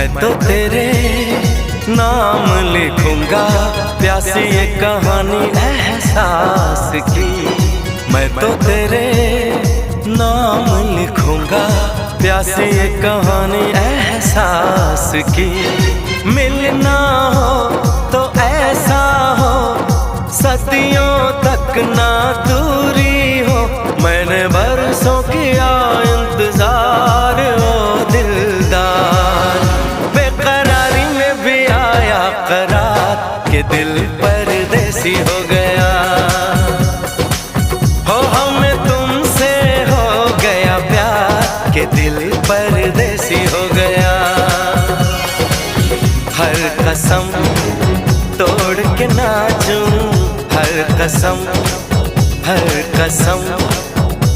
मैं तो तेरे नाम लिखूंगा प्यासी ये कहानी एहसास की। मैं तो तेरे नाम लिखूंगा प्यासी ये कहानी एहसास की। मिलना हो तो ऐसा हो सदियों तक ना दूरी हो। मैंने बरसों किया इंतजार ओ दिलदार, बेकरारी में भी आया करार के दिल परदेसी हो गया। हो हमें तुमसे हो गया प्यार के दिल परदेसी हो गया। हर कसम तोड़ के नाचूं, हर कसम